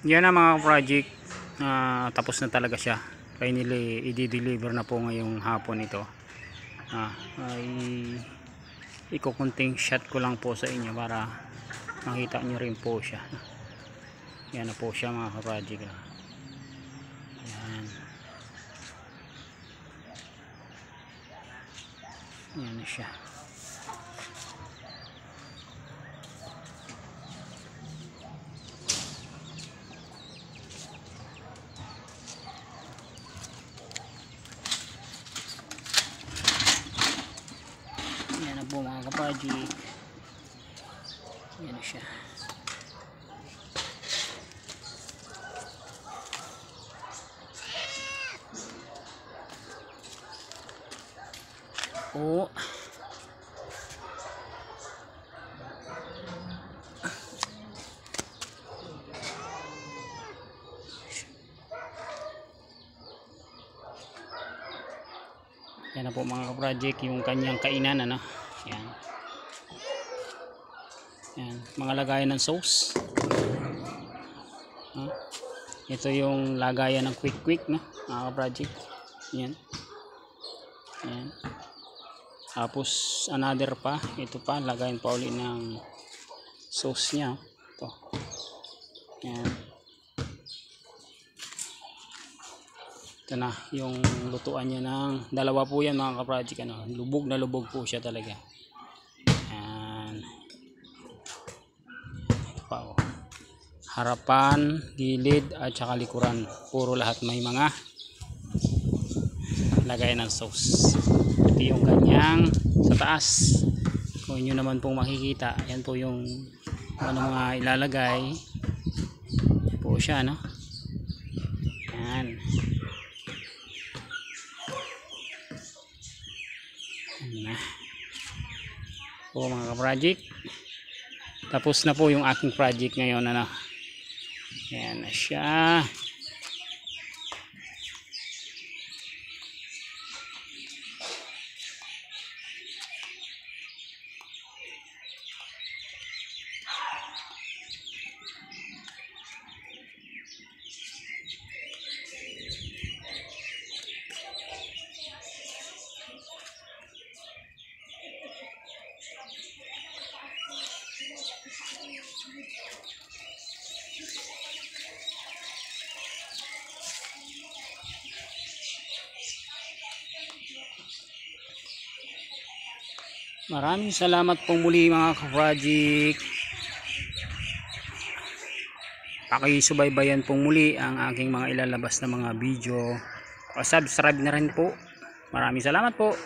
Yan na mga project, tapos na talaga siya. Finally i-deliver na po ngayong hapon ito. Ay ikukunting shot ko lang po sa inyo para makita nyo rin po siya. Yan na po siya mga project. Yan. Yan na siya. Yan na po mga kapajik. Yan na siya. Oh. Yan na po mga ka-project yung kanyang kainan, ano. Yan. Yan, mga lagayan ng sauce. Ito yung lagayan ng quick no, mga ka-project. Yan. Yan. Tapos another pa, ito pa, lagayan pa uli ng sauce niya. Ito. Yan. Ito na yung lutuan niya ng dalawa po yan mga ka-project, ano. Lubog na lubog po siya talaga. Yan. Ito pa, oh. Harapan, gilid at saka likuran, puro lahat may mga lagayan ng sauce. Ito yung kanyang sa taas, kung inyo naman pong makikita, yan po yung ano mga ilalagay. Yan po siya, no. Yan. Yan na po mga ka-project. Tapos na po yung aking project ngayon, ano. Yan na siya. Maraming salamat pong muli mga ka-project. Pakisubaybayan pong muli ang aking mga ilalabas na mga video. Subscribe na rin po. Maraming salamat po.